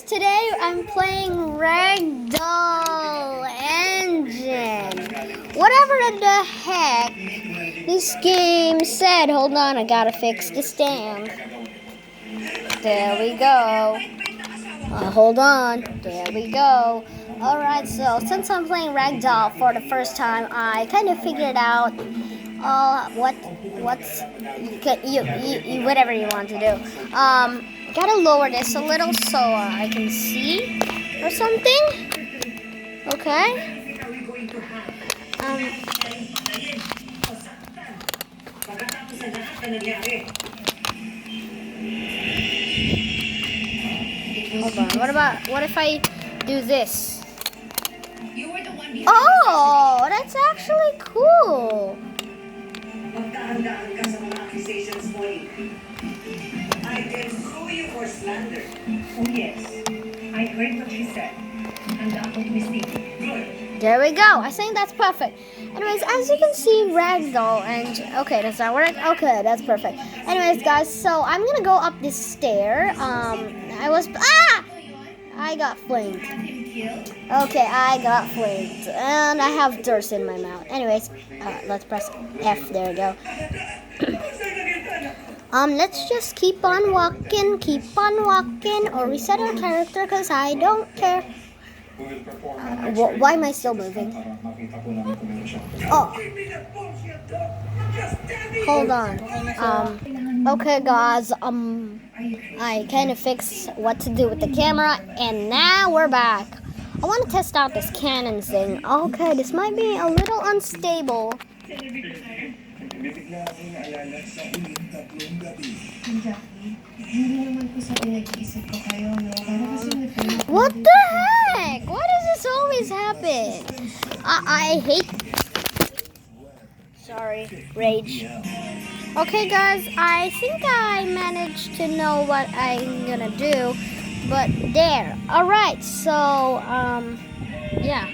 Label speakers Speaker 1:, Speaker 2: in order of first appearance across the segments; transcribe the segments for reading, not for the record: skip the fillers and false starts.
Speaker 1: today I'm playing Ragdoll Engine. Whatever the heck this game said. Hold on, I gotta fix the stand. There we go. Hold on. There we go. Alright, so since I'm playing Ragdoll for the first time, I kind of figured out what's whatever you want to do. Gotta lower this a little so I can see or something. Okay. Hold on. What if I do this? Oh, that's actually cool.
Speaker 2: I can sue you for slander. Oh yes, I heard what she said. And that was mistaken. Good.
Speaker 1: There we go. I think that's perfect. Anyways, as you can see, Ragdoll and okay, does that work? Okay, that's perfect. Anyways, guys, so I'm gonna go up this stair. I got flamed. Okay, I got flamed, and I have dirt in my mouth. Anyways, let's press F. There we go. Let's just keep on walking, or reset our character, because I don't care. Why am I still moving? Oh. Hold on. Okay, guys, I kind of fixed what to do with the camera, and now we're back. I want to test out this cannon thing. Okay, this might be a little unstable. What the heck? Why does this always happen? I hate... Sorry, rage. Okay, guys, I think I managed to know what I'm gonna do, but there. Alright, so, yeah.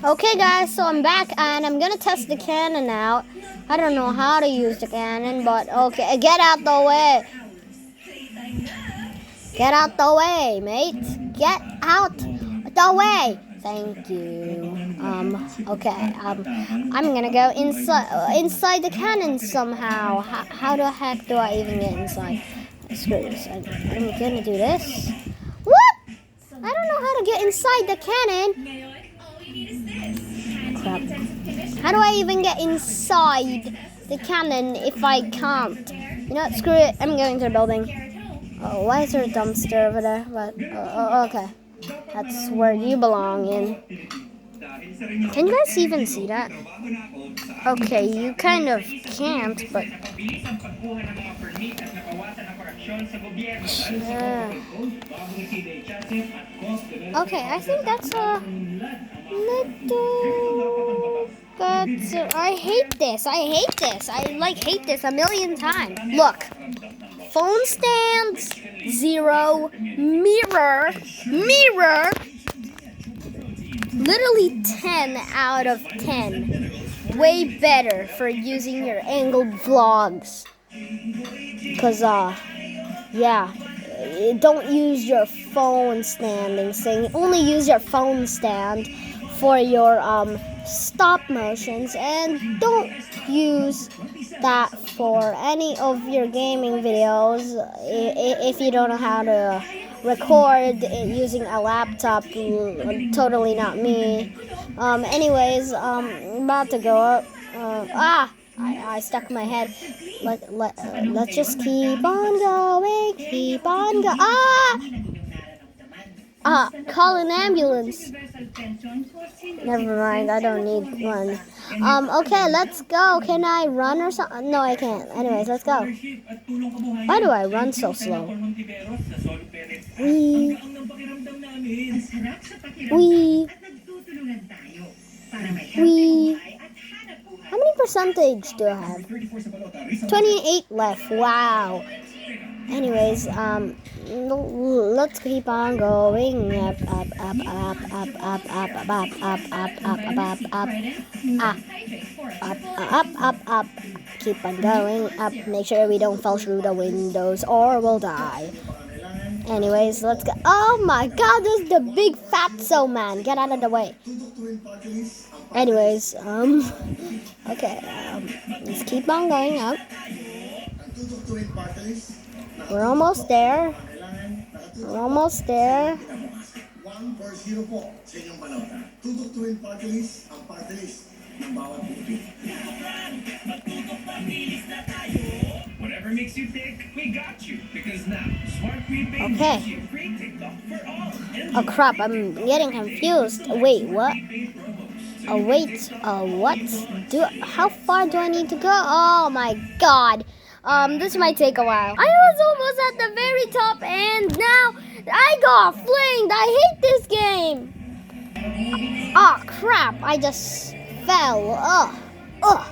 Speaker 1: Okay, guys, so I'm back, and I'm gonna test the cannon out. I don't know how to use the cannon, but okay, get out the way. Get out the way, mate. Get out the way. Thank you. Okay, I'm gonna go inside the cannon somehow. How the heck do I even get inside? Screw this. I'm gonna do this. What? I don't know how to get inside the cannon. Crap. How do I even get inside the cannon if I can't? You know what? Screw it. I'm going to the building. Oh, why is there a dumpster over there? But okay. That's where you belong in. Can you guys even see that? Okay, you kind of can't, but... Okay, I think that's a little... I hate this. I hate this a million times. Look. Phone stands, 0. Mirror. Literally 10 out of 10. Way better for using your angled vlogs. Because, yeah. Don't use your phone standing thing. Only use your phone stand for your, stop motions. And don't use that for any of your gaming videos if you don't know how to record using a laptop. Totally not me. Anyways, I'm about to go up. I stuck my head. Let's just keep on going. Call an ambulance. Never mind, I don't need one. Okay, let's go. Can I run or something? No, I can't. Anyways, let's go. Why do I run so slow? Wee. How many percentage do I have? 28 left. Wow. Anyways, let's keep on going. Up. Keep on going up. Make sure we don't fall through the windows or we'll die. Anyways, let's go. Oh my god, this is the big fatso man. Get out of the way. Anyways, okay, let's keep on going up. We're almost there. We're almost there.
Speaker 3: Whatever makes you think, we got you. Because now, Smart Prepaid
Speaker 1: Okay.
Speaker 3: gives you free TikTok for all.
Speaker 1: Oh crap, I'm getting confused. Wait, what? Oh wait, what? How far do I need to go? Oh my god. This might take a while. I was almost at the very top and now I got flinged. I hate this game. Oh crap, I just fell. Ugh.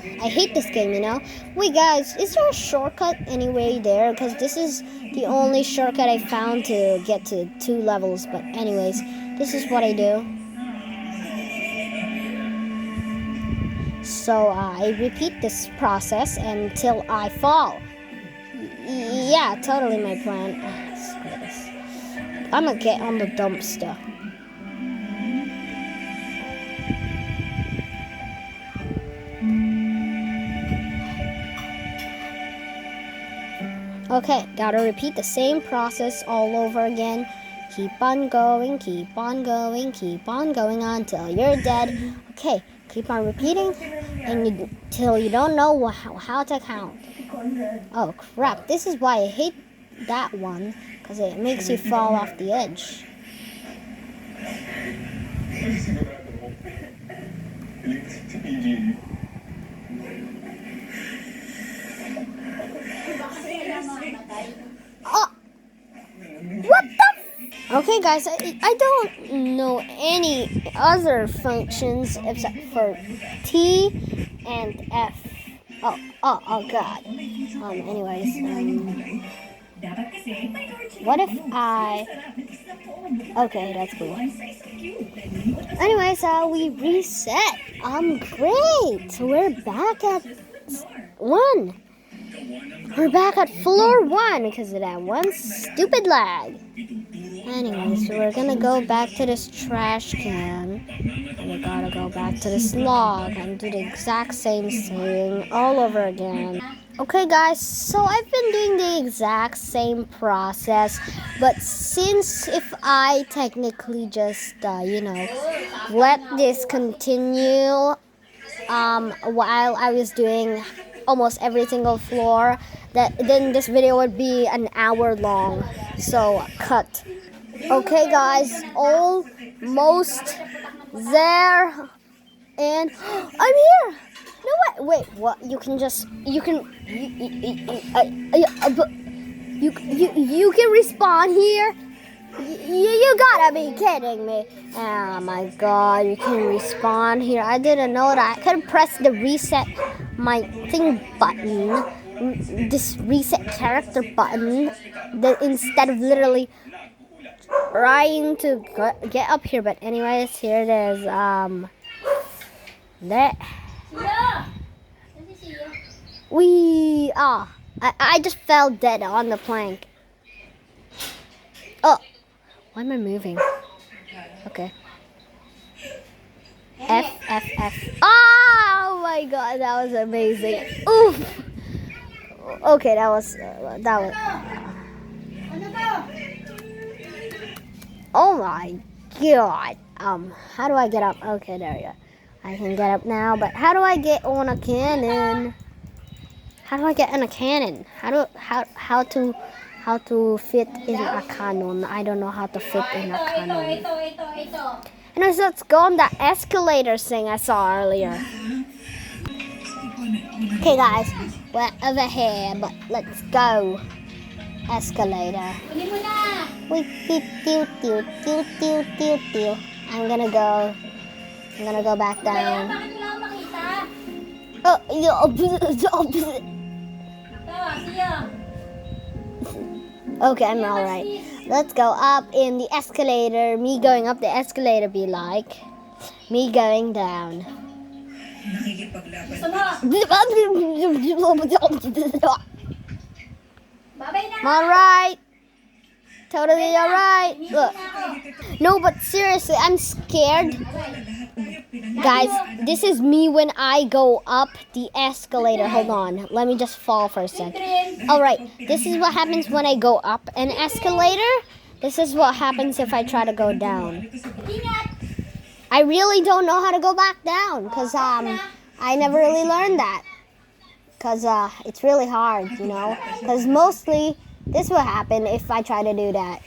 Speaker 1: I hate this game, you know. Wait guys, is there a shortcut anyway there? Because this is the only shortcut I found to get to 2 levels. But anyways, this is what I do. So I repeat this process until I fall. Yeah, totally my plan. Screw this. I'm gonna get on the dumpster. Okay, gotta repeat the same process all over again. Keep on going, keep on going, keep on going until you're dead. Okay, keep on repeating until you don't know how to count. Oh crap, this is why I hate that one, because it makes you fall off the edge. Oh, what the? Okay, guys, I don't know any other functions except for T and F. Oh God. Anyways, what if I? Okay, that's cool. Anyways, we reset. Great. We're back at 1. We're back at floor 1 because of that one stupid lag. Anyways, so we're gonna go back to this trash can. And we gotta go back to this log and do the exact same thing all over again. Okay guys, so I've been doing the exact same process, but since if I technically just, let this continue while I was doing almost every single floor, then this video would be an hour long. So cut. Okay guys, almost there, and I'm here. No wait, what? You can respawn here. You gotta be kidding me. Oh my god, you can respawn here. I didn't know that. I could press the reset my thing button, this reset character button, instead of literally trying to get up here. But anyways, here it is. That I just fell dead on the plank. Oh, why am I moving? Okay. F. Oh my god, that was amazing. Oof. Okay, that was. Oh my god. How do I get up? Okay, there we go. I can get up now, but how do I get on a cannon? How do I get in a cannon? How to fit in a cannon? I don't know how to fit in a cannon. Anyways, let's go on that escalator thing I saw earlier. Okay, guys, we're over here, but let's go. Escalator. Wait, I'm gonna go back down. Okay, I'm alright. Let's go up in the escalator. Me going up the escalator be like me going down. Alright. Totally alright. Look. No, but seriously, I'm scared. Guys, this is me when I go up the escalator. Hold on. Let me just fall for a sec. Alright, this is what happens when I go up an escalator. This is what happens if I try to go down. I really don't know how to go back down because I never really learned that. Because it's really hard, you know. Because mostly this will happen if I try to do that.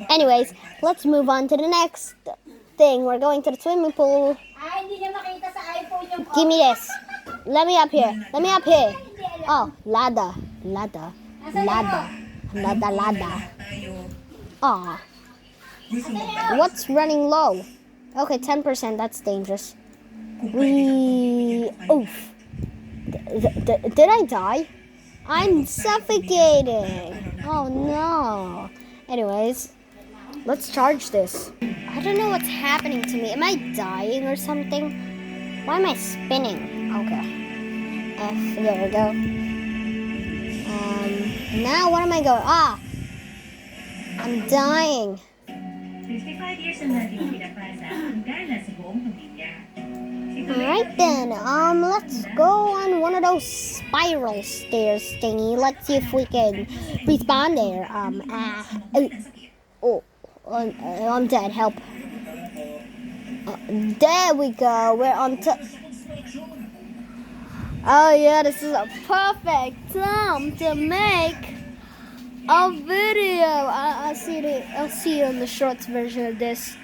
Speaker 1: Anyways, let's move on to the next thing. We're going to the swimming pool. Give me this. Let me up here. Let me up here. Oh, ladder. Aw. What's running low? Okay, 10%. That's dangerous. Oof. Did I die? I'm suffocating. Oh no. Anyways, let's charge this. I don't know what's happening to me. Am I dying or something? Why am I spinning? Okay. There we go. Now what am I going? I'm dying.
Speaker 2: 55 years na natin pinapasa ang gala sa buong pamilya.
Speaker 1: Alright then, let's go on one of those spiral stairs thingy. Let's see if we can respawn there. I'm dead, help. There we go, we're on top. Oh yeah, this is a perfect time to make a video. I'll see you in the shorts version of this.